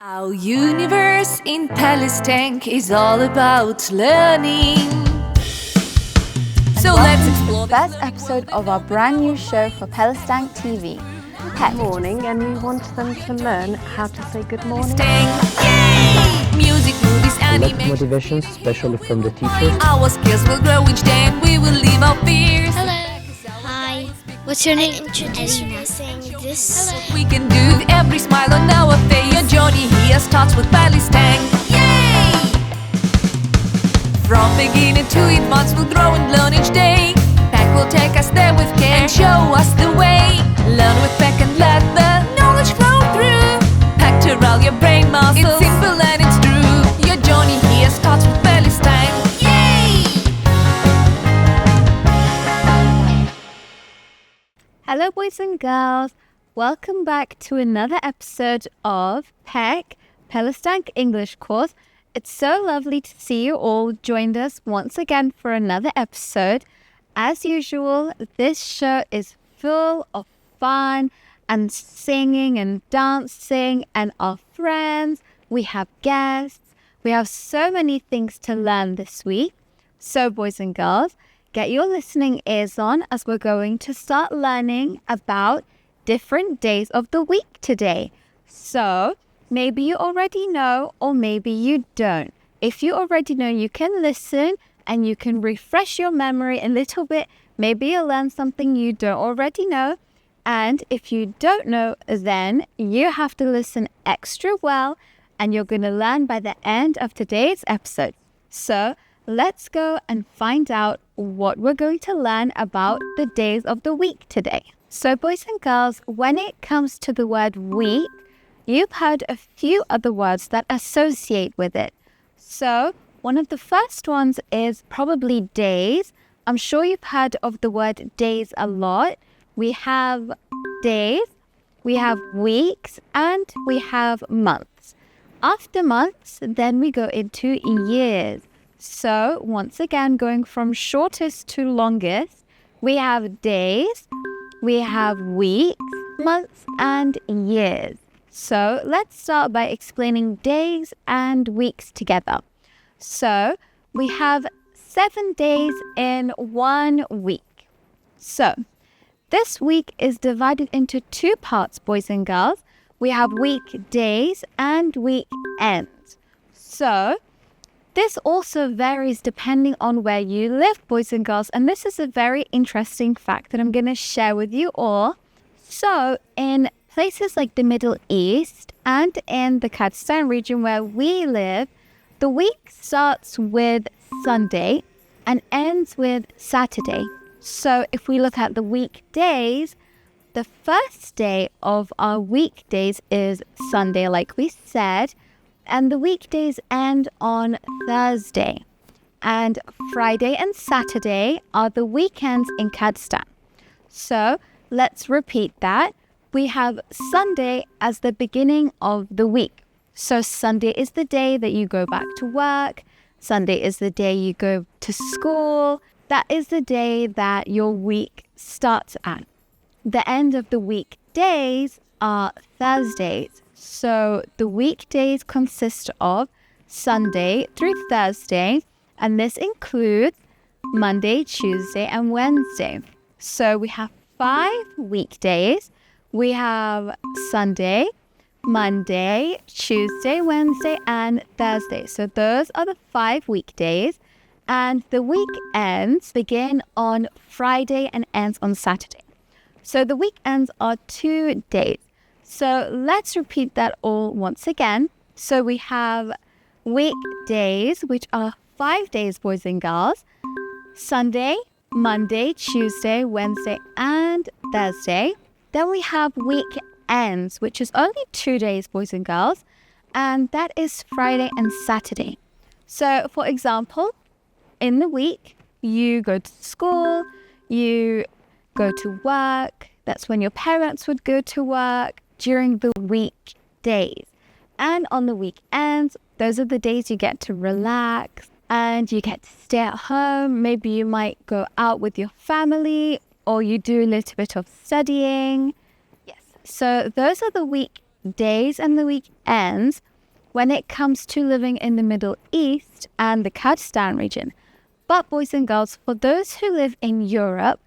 Our universe in PelestanK is all about learning. So let's explore the first episode of our brand new show for PelestanK TV. Good morning, and we want them to learn how to say good morning. Yay! Music, movies, anime. Motivation, especially from the teachers. Our skills will grow each day and we will leave our fears. Hello. Hi. What's your name? Introduce me saying this. We can do every smile on our face. Your journey here starts with PelestanK. Yay! From beginning to advanced, we'll grow and learn each day. PEC will take us there with care and show us the way. Learn with PEC and let the knowledge flow through. Pectoral, your brain muscles. It's simple and it's true. Your journey here starts with PelestanK. Hello boys and girls, welcome back to another episode of PEC, PelestanK English course. It's so lovely to see you all joined us once again for another episode. As usual, this show is full of fun and singing and dancing and our friends. We have guests. We have so many things to learn this week. So boys and girls, get your listening ears on as we're going to start learning about different days of the week today. So maybe you already know or maybe you don't. If you already know, you can listen and you can refresh your memory a little bit. Maybe you'll learn something you don't already know. And if you don't know, then you have to listen extra well and you're going to learn by the end of today's episode. So let's go and find out what we're going to learn about the days of the week today. So boys and girls, when it comes to the word week, you've heard a few other words that associate with it. So one of the first ones is probably days. I'm sure you've heard of the word days a lot. We have days, we have weeks, and we have months. After months, then we go into years. So once again, going from shortest to longest, we have days, we have weeks, months, and years. So let's start by explaining days and weeks together. So we have 7 days in 1 week. So this week is divided into 2 parts, boys and girls. We have weekdays and weekends. So this also varies depending on where you live, boys and girls, and this is a very interesting fact that I'm going to share with you all. So in places like the Middle East and in the Kurdistan region where we live, the week starts with Sunday and ends with Saturday. So if we look at the weekdays, the first day of our weekdays is Sunday, like we said, and the weekdays end on Thursday. And Friday and Saturday are the weekends in Kurdistan. So let's repeat that. We have Sunday as the beginning of the week. So Sunday is the day that you go back to work. Sunday is the day you go to school. That is the day that your week starts at. The end of the weekdays are Thursdays. So the weekdays consist of Sunday through Thursday, and this includes Monday, Tuesday, and Wednesday. So we have 5 weekdays. We have Sunday, Monday, Tuesday, Wednesday, and Thursday. So those are the 5 weekdays. And the weekends begin on Friday and ends on Saturday. So the weekends are 2 days. So let's repeat that all once again. So we have weekdays, which are 5 days, boys and girls. Sunday, Monday, Tuesday, Wednesday, and Thursday. Then we have weekends, which is only 2 days, boys and girls. And that is Friday and Saturday. So for example, in the week, you go to school, you go to work. That's when your parents would go to work during the weekdays. And on the weekends, those are the days you get to relax and you get to stay at home. Maybe you might go out with your family or you do a little bit of studying. Yes. So those are the weekdays. weekdays and the weekends when it comes to living in the Middle East and the Kurdistan region. But boys and girls, for those who live in Europe,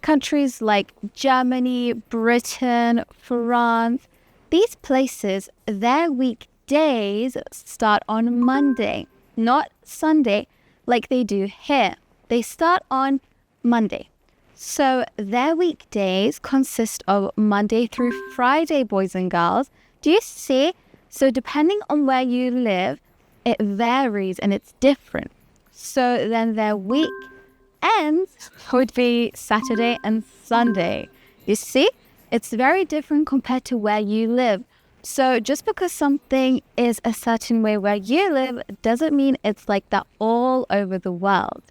countries like Germany, Britain, France, these places, their weekdays start on Monday, not Sunday like they do here. They start on Monday. So their weekdays consist of Monday through Friday, boys and girls. Do you see? So depending on where you live, it varies and it's different. So then their weekends would be Saturday and Sunday. You see? It's very different compared to where you live. So just because something is a certain way where you live doesn't mean it's like that all over the world.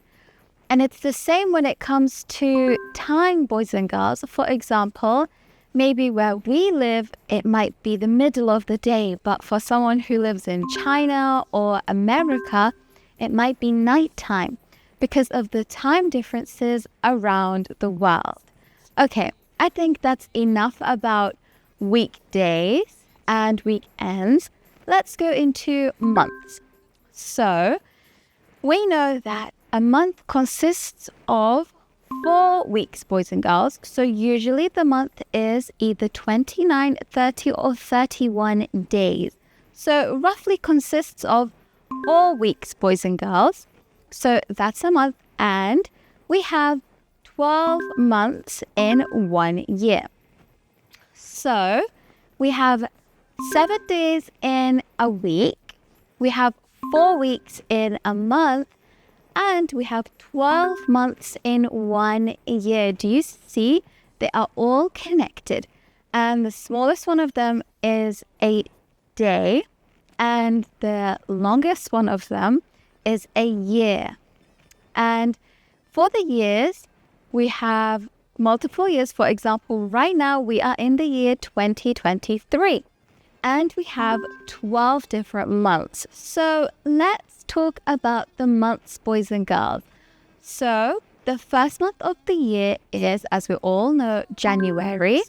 And it's the same when it comes to time, boys and girls. For example, maybe where we live, it might be the middle of the day, but for someone who lives in China or America, it might be nighttime because of the time differences around the world. Okay, I think that's enough about weekdays and weekends. Let's go into months. So we know that a month consists of 4 weeks, boys and girls. So usually the month is either 29, 30 or 31 days. So roughly consists of 4 weeks, boys and girls. So that's a month, and we have 12 months in 1 year. So we have 7 days in a week, we have 4 weeks in a month, and we have 12 months in 1 year. Do you see? They are all connected. And the smallest one of them is a day, and the longest one of them is a year. And for the years, we have multiple years. For example, right now we are in the year 2023. And we have 12 different months. So let's talk about the months, boys and girls. So the first month of the year is, as we all know, January.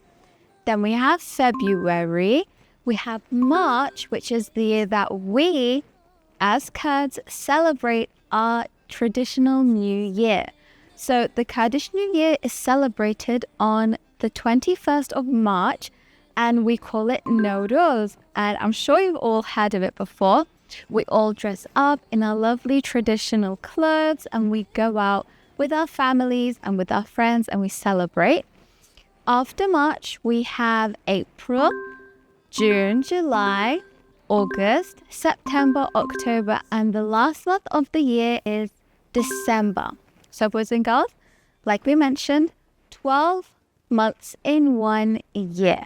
Then we have February. We have March, which is the year that we, as Kurds, celebrate our traditional New Year. So the Kurdish New Year is celebrated on the 21st of March, and we call it Nowruz. And I'm sure you've all heard of it before. We all dress up in our lovely traditional clothes, and we go out with our families and with our friends, and we celebrate. After March, we have April, June, July, August, September, October, and the last month of the year is December. So boys and girls, like we mentioned, 12 months in 1 year.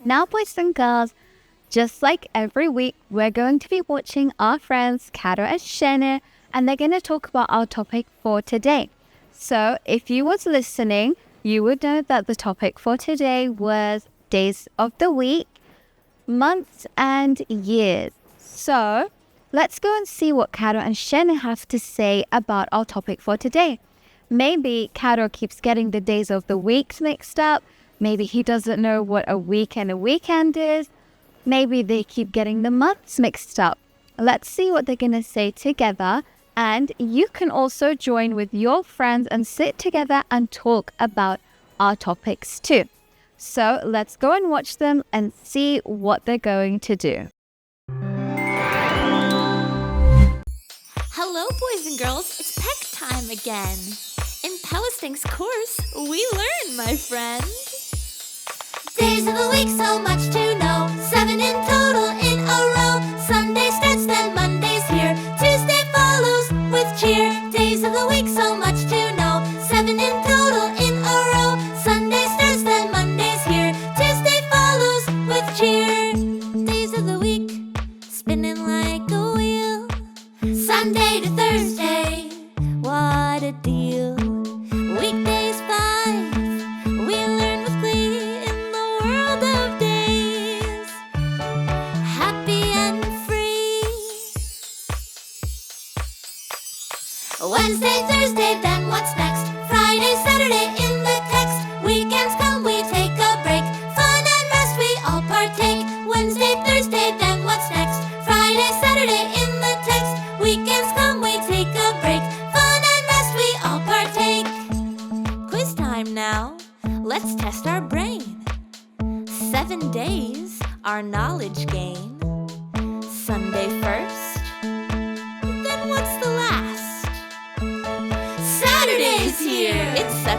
Now, boys and girls, just like every week, we're going to be watching our friends, Karo and Shene, and they're going to talk about our topic for today. So if you was listening, you would know that the topic for today was days of the week, months and years. So let's go and see what Karo and Shene have to say about our topic for today. Maybe Karo keeps getting the days of the week mixed up. Maybe he doesn't know what a week and a weekend is. Maybe they keep getting the months mixed up. Let's see what they're going to say together. And you can also join with your friends and sit together and talk about our topics too. So let's go and watch them and see what they're going to do. Hello, boys and girls. It's PEC time again. In PelestanK's course, we learn, my friend. Days of the week, so much to know. 7 in total in a row. Sunday starts, then Monday's here. Tuesday follows with cheer. Days of the week, so much to know. 7 in total in a row. Sunday starts, then Monday's here. Tuesday follows with cheer. Days of the week, spinning like a wheel. Sunday to Thursday, what a deal. Weekdays 5, we learn with glee in the world of days. Happy and free. Wednesday, Thursday, then what's next? Friday, Saturday in the text. Weekends come, we take a break. Fun and rest, we all partake. Wednesday,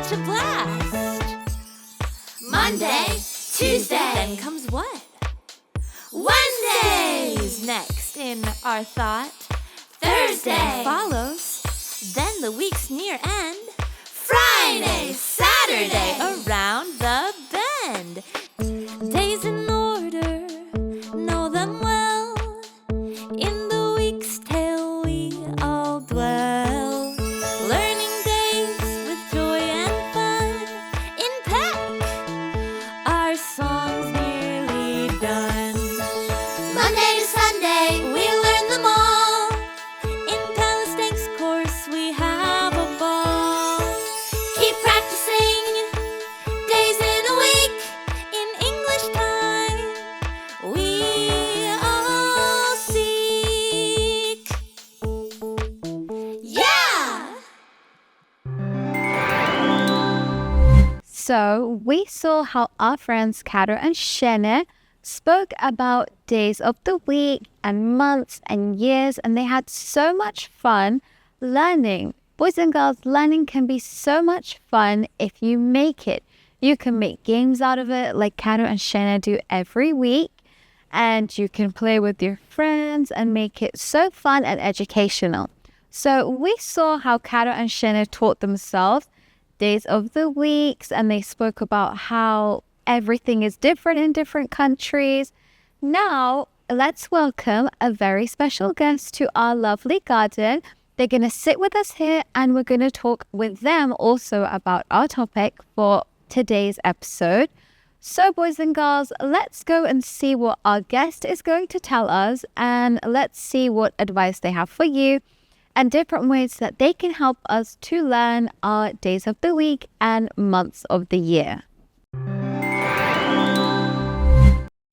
such a blast. Monday, Tuesday, Then comes what? Wednesdays, Next in our thought. Thursday, Follows. Then the week's near end. Friday, Saturday, Around the bend. Days in order, know them well. In the week's tale we all dwell. Learning days with joy and fun. In PEC, our song's nearly done. Monday to Sunday, we learn them all. In PelestanK's course we have a ball. Keep practicing days in a week. In English time, we all seek. Yeah! So we saw how our friends Karo and Shene spoke about days of the week and months and years, and they had so much fun learning. Boys and girls, learning can be so much fun if you make it. You can make games out of it like Karo and Shene do every week, and you can play with your friends and make it so fun and educational. So we saw how Karo and Shene taught themselves days of the weeks, and they spoke about how everything is different in different countries. Now, let's welcome a very special guest to our lovely garden. They're going to sit with us here, and we're going to talk with them also about our topic for today's episode. So, boys and girls, let's go and see what our guest is going to tell us, and let's see what advice they have for you and different ways that they can help us to learn our days of the week and months of the year.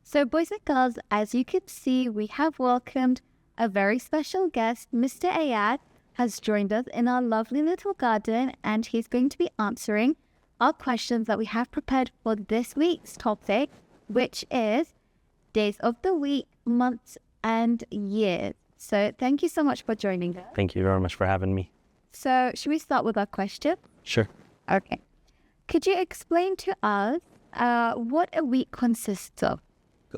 So, boys and girls, as you can see, we have welcomed a very special guest. Mr. Ayad has joined us in our lovely little garden, and he's going to be answering our questions that we have prepared for this week's topic, which is days of the week, months, and years. So thank you so much for joining us. Thank you very much for having me. So should we start with our question? Sure. Okay. Could you explain to us what a week consists of?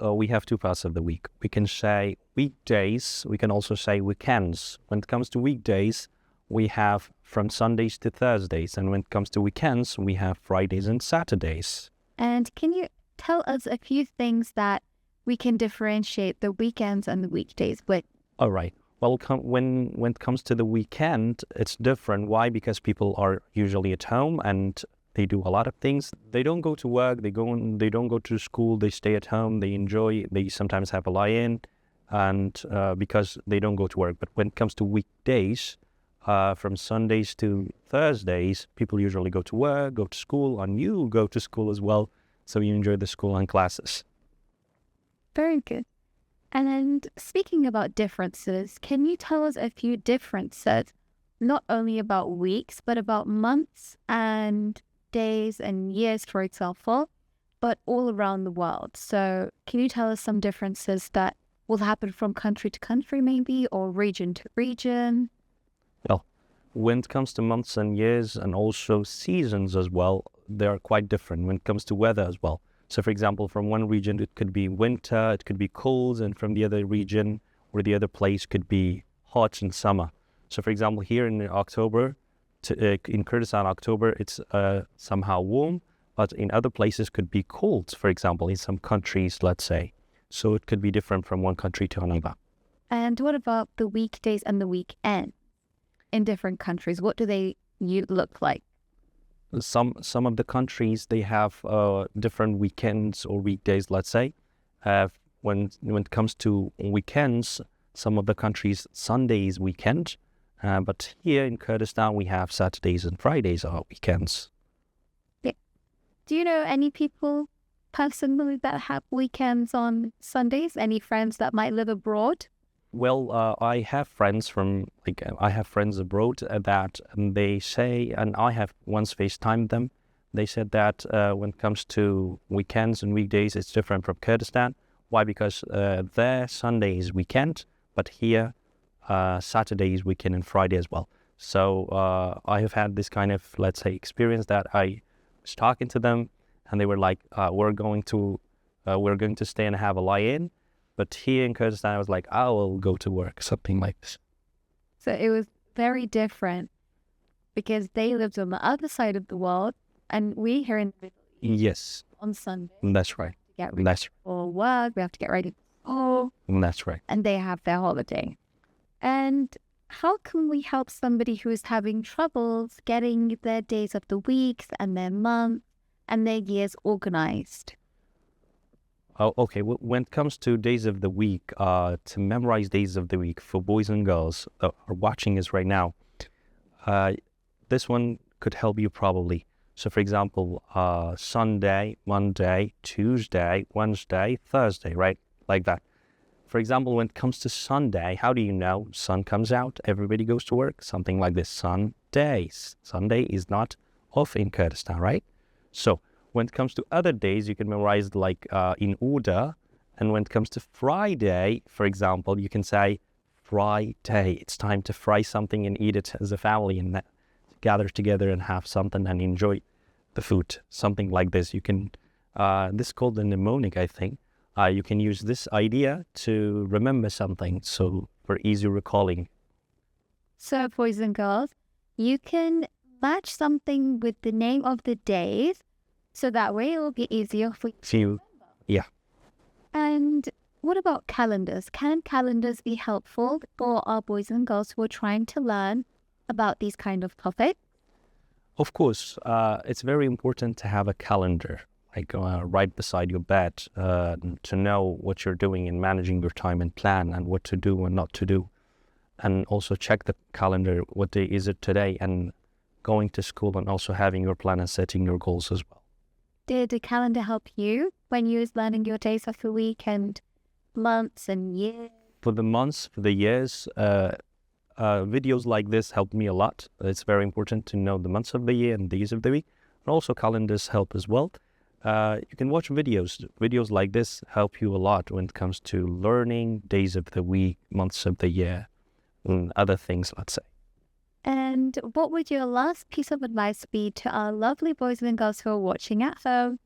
We have two parts of the week. We can say weekdays. We can also say weekends. When it comes to weekdays, we have from Sundays to Thursdays. And when it comes to weekends, we have Fridays and Saturdays. And can you tell us a few things that we can differentiate the weekends and the weekdays with? All right. Well, when it comes to the weekend, it's different. Why? Because people are usually at home and they do a lot of things. They don't go to work. They don't go to school. They stay at home. They enjoy. They sometimes have a lie-in, and because they don't go to work. But when it comes to weekdays, from Sundays to Thursdays, people usually go to work, go to school, and you go to school as well. So you enjoy the school and classes. Very good. And speaking about differences, can you tell us a few differences, not only about weeks, but about months and days and years, for example, but all around the world? So can you tell us some differences that will happen from country to country maybe, or region to region? Well, when it comes to months and years and also seasons as well, they are quite different when it comes to weather as well. So, for example, from one region, it could be winter, it could be cold, and from the other region or the other place could be hot in summer. So, for example, here in October, in Kurdistan, October, it's somehow warm, but in other places could be cold, for example, in some countries, let's say. So it could be different from one country to another. And what about the weekdays and the weekend in different countries? What do they look like? Some of the countries, they have different weekends or weekdays, let's say. When it comes to weekends, some of the countries, Sunday is weekend. But here in Kurdistan, we have Saturdays and Fridays are weekends. Yeah. Do you know any people personally that have weekends on Sundays? Any friends that might live abroad? Well, I have friends abroad that they say, and I have once FaceTimed them, they said that when it comes to weekends and weekdays, it's different from Kurdistan. Why? Because their Sunday is weekend, but here Saturday is weekend and Friday as well. So I have had this kind of, let's say, experience that I was talking to them and they were like, we're going to stay and have a lie-in. But here in Kurdistan, I was like, I will go to work, something like this. So it was very different because they lived on the other side of the world and we here in the Middle East Yes, on Sunday. that's right. Get ready That's for work, we have to get ready for school, that's right. and they have their holiday. And how can we help somebody who is having troubles getting their days of the weeks and their months and their years organized? Oh, okay. When it comes to days of the week, to memorize days of the week for boys and girls that are watching us right now, this one could help you probably. So, for example, Sunday, Monday, Tuesday, Wednesday, Thursday, right? Like that. For example, when it comes to Sunday, how do you know? Sun comes out, everybody goes to work, something like this. Sundays. Sunday is not off in Kurdistan, right? So when it comes to other days, you can memorize like in order. And when it comes to Friday, for example, you can say Friday. It's time to fry something and eat it as a family and gather together and have something and enjoy the food. Something like this. You can, this is called the mnemonic, I think. You can use this idea to remember something, so for easy recalling. So, boys and girls, you can match something with the name of the days, so that way it will be easier for you. Yeah. And what about calendars? Can calendars be helpful for our boys and girls who are trying to learn about these kind of topics? Of course, it's very important to have a calendar, like right beside your bed, to know what you're doing in managing your time and plan and what to do and not to do. And also check the calendar, what day is it today, and going to school and also having your plan and setting your goals as well. Did the calendar help you when you was learning your days of the week and months and years? For the months, for the years, videos like this helped me a lot. It's very important to know the months of the year and days of the week. And also calendars help as well. You can watch videos. Videos like this help you a lot when it comes to learning days of the week, months of the year, and other things, let's say. And what would your last piece of advice be to our lovely boys and girls who are watching at home,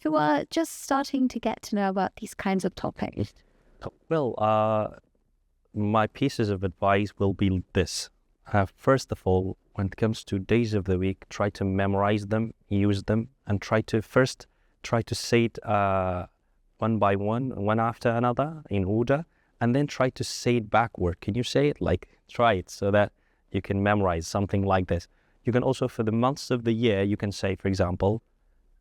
who are just starting to get to know about these kinds of topics? Well, my pieces of advice will be this. First of all, when it comes to days of the week, try to memorize them, use them, and try to say it one by one after another in order, and then try to say it backward. Can you say it? Like, try it so that you can memorize something like this. You can also, for the months of the year, you can say, for example,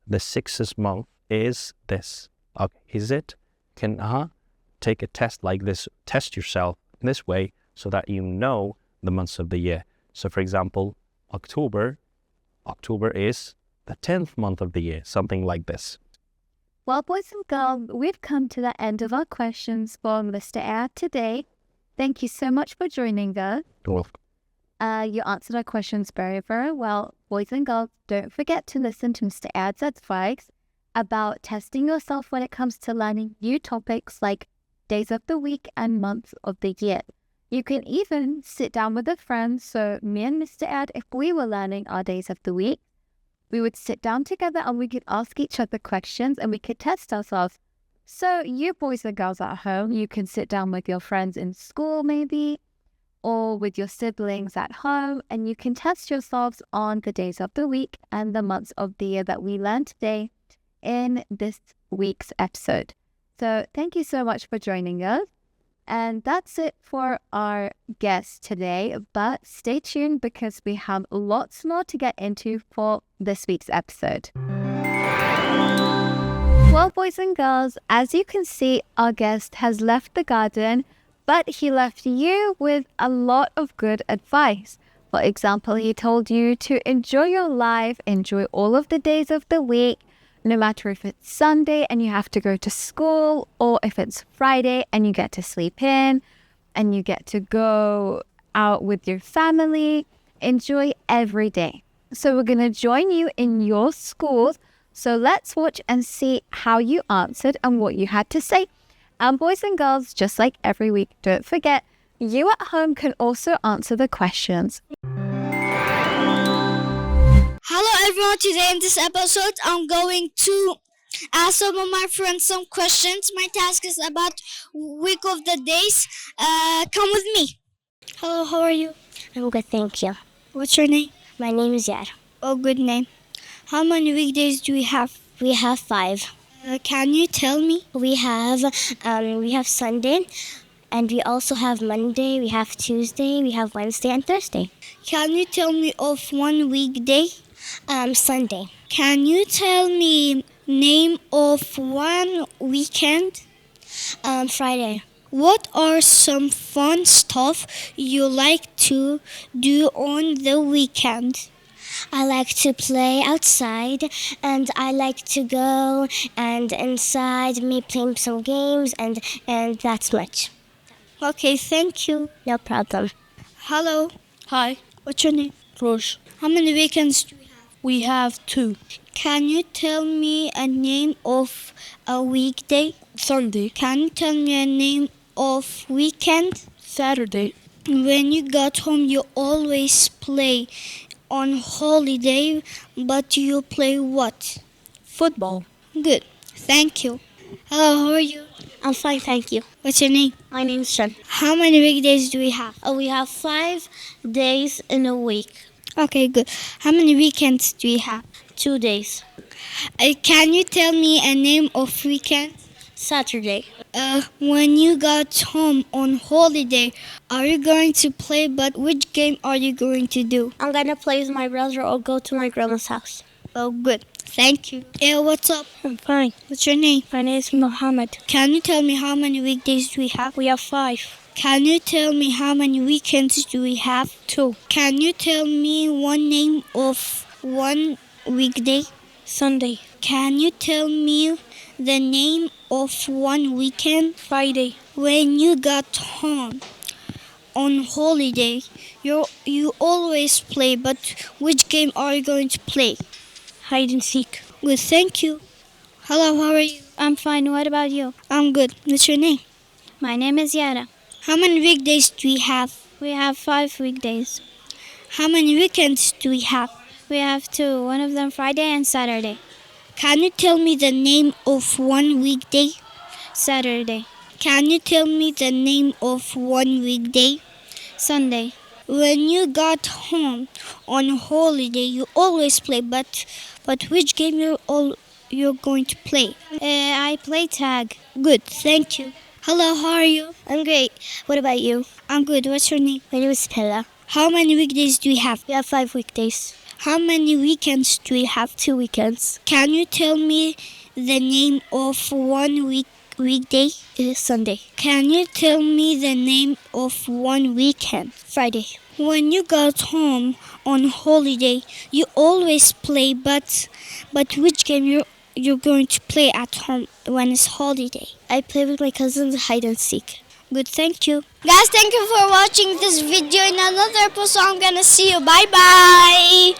the 6th month is this. Okay, is it? Can take a test like this, test yourself this way so that you know the months of the year. So, for example, October is the 10th month of the year, something like this. Well, boys and girls, we've come to the end of our questions for Mr. Ad today. Thank you so much for joining us. You're welcome. You answered our questions very, very well. Boys and girls, don't forget to listen to Mr. Ad's advice about testing yourself when it comes to learning new topics like days of the week and months of the year. You can even sit down with a friend. So me and Mr. Ad, if we were learning our days of the week, we would sit down together and we could ask each other questions and we could test ourselves. So you boys and girls at home, you can sit down with your friends in school maybe, or with your siblings at home, and you can test yourselves on the days of the week and the months of the year that we learned today in this week's episode. So thank you so much for joining us. And that's it for our guest today, but stay tuned because we have lots more to get into for this week's episode. Well, boys and girls, as you can see, our guest has left the garden, but he left you with a lot of good advice. For example, he told you to enjoy your life, enjoy all of the days of the week, no matter if it's Sunday and you have to go to school, or if it's Friday and you get to sleep in and you get to go out with your family. Enjoy every day. So we're going to join you in your schools. So let's watch and see how you answered and what you had to say. And boys and girls, just like every week, don't forget, you at home can also answer the questions. Hello everyone, today in this episode I'm going to ask some of my friends some questions. My task is about week of the days. Come with me. Hello, how are you? I'm good, thank you. What's your name? My name is Yar. Oh, good name. How many weekdays do we have? We have 5. Can you tell me? We have Sunday, and we also have Monday, we have Tuesday, we have Wednesday and Thursday. Can you tell me of one weekday? Sunday. Can you tell me name of one weekend? Friday. What are some fun stuff you like to do on the weekend? I like to play outside, and I like to go and inside me playing some games, and that's much. Okay, thank you. No problem. Hello. Hi, What's your name? Rosh. How many weekends do we have? We have 2. Can you tell me a name of a weekday? Sunday, Can you tell me a name of weekend? Saturday, When you got home, you always play. On holiday, but you play what? football. Good. Thank you. Hello, how are you? I'm fine, thank you. What's your name? My name is Shan. How many weekdays do we have? We have 5 days in a week. Okay, good. How many weekends do we have? 2 days. Can you tell me a name of weekend? Saturday. When you got home on holiday, are you going to play? But which game are you going to do? I'm gonna play with my brother or go to my grandma's house. Oh, good. Thank you. Hey, what's up? I'm fine. What's your name? My name is Mohammed. Can you tell me how many weekdays do we have? We have 5. Can you tell me how many weekends do we have? 2. Can you tell me one name of one weekday? Sunday. Can you tell me the name of one weekend? Friday. When you got home on holiday, you always play, but which game are you going to play? Hide and seek. Good, thank you. Hello, how are you? I'm fine. What about you? I'm good. What's your name? My name is Yara. How many weekdays do we have? We have 5 weekdays. How many weekends do we have? We have 2. One of them Friday and Saturday. Can you tell me the name of one weekday? Saturday. Can you tell me the name of one weekday? Sunday. When you got home on holiday, you always play, but which game you're going to play? I play tag. Good, thank you. Hello, how are you? I'm great. What about you? I'm good. What's your name? My name is Pella. How many weekdays do we have? We have 5 weekdays. How many weekends do we have? 2 weekends. Can you tell me the name of one weekday? Sunday. Can you tell me the name of one weekend? Friday. When you got home on holiday, you always play, but which game you're going to play at home when it's holiday? I play with my cousins hide and seek. Good, thank you. Guys, thank you for watching this video. In another episode, I'm gonna see you. Bye-bye.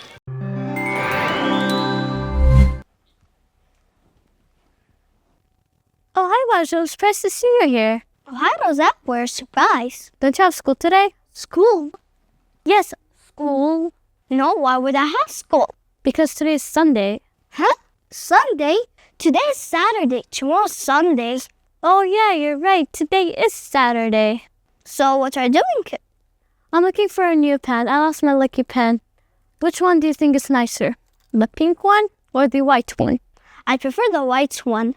Oh, hi, Roger. I'm surprised to see you here. Oh, hi, Rosa. We're surprised. Don't you have school today? School? Yes, school. No, why would I have school? Because today is Sunday. Huh? Sunday? Today's Saturday. Tomorrow's Sunday. Oh, yeah, you're right. Today is Saturday. So what are you doing, kid? I'm looking for a new pen. I lost my lucky pen. Which one do you think is nicer? The pink one or the white one? I prefer the white one.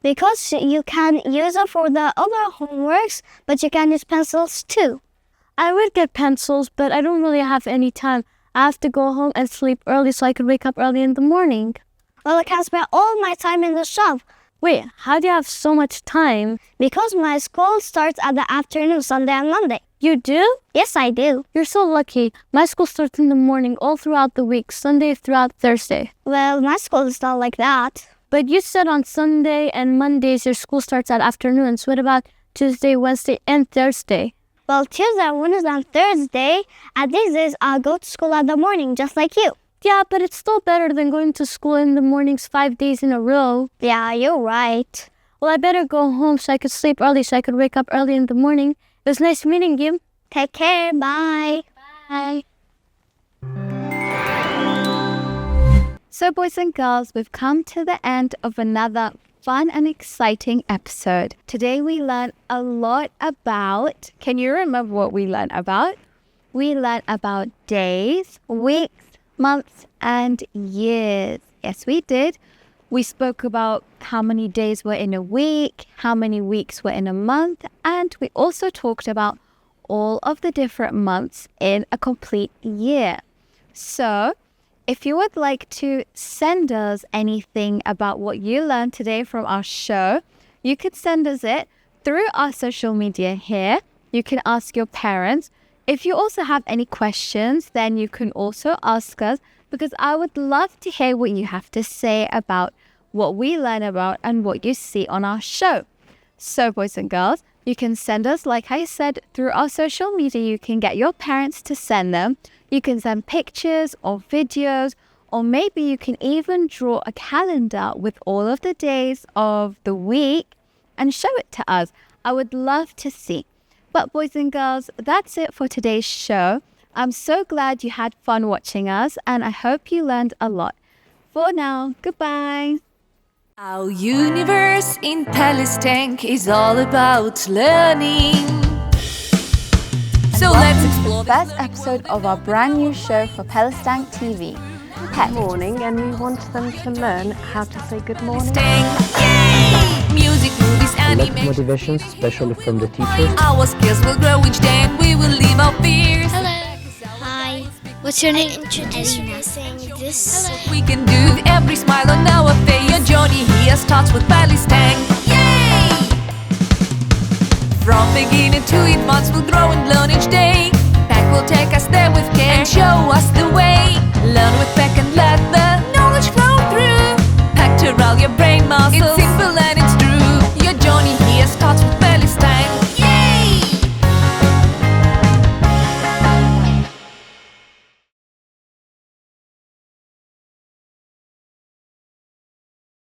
Because you can use it for the other homeworks, but you can use pencils too. I would get pencils, but I don't really have any time. I have to go home and sleep early so I could wake up early in the morning. Well, I can spend all my time in the shop. Wait, how do you have so much time? Because my school starts at the afternoon, Sunday and Monday. You do? Yes, I do. You're so lucky. My school starts in the morning all throughout the week, Sunday throughout Thursday. Well, my school is not like that. But you said on Sunday and Mondays your school starts at afternoons. What about Tuesday, Wednesday, and Thursday? Well, Tuesday, Wednesday, and Thursday, at these days, I'll go to school at the morning, just like you. Yeah, but it's still better than going to school in the mornings 5 days in a row. Yeah, you're right. Well, I better go home so I could sleep early so I could wake up early in the morning. It was nice meeting you. Take care. Bye. Bye. So boys and girls, we've come to the end of another fun and exciting episode. Today we learned a lot about, can you remember what we learned about? We learned about days, weeks, months, and years. Yes, we did. We spoke about how many days were in a week, how many weeks were in a month, and we also talked about all of the different months in a complete year. So, if you would like to send us anything about what you learned today from our show, you could send us it through our social media here. You can ask your parents. If you also have any questions, then you can also ask us, because I would love to hear what you have to say about what we learn about and what you see on our show. So, boys and girls, you can send us, like I said, through our social media. You can get your parents to send them. You can send pictures or videos, or maybe you can even draw a calendar with all of the days of the week and show it to us. I would love to see. But boys and girls, that's it for today's show. I'm so glad you had fun watching us, and I hope you learned a lot. For now, goodbye. Our universe in PelestanK is all about learning. So let's explore the first episode of our brand new show for PelestanK TV. Good morning, and we want them to learn how to say good morning. Yay! Music, movies, A lot of animation. motivation, especially from the teachers. Our skills will grow each day and we will leave our fears. Hello. Hi. What's your name? Introduce me saying this. We can do with every smile on our face. Your journey here starts with PelestanK. Yay! From beginning to advance, we'll grow and learn each day. PEC will take us there with care and show us the way. Learn with PEC and let the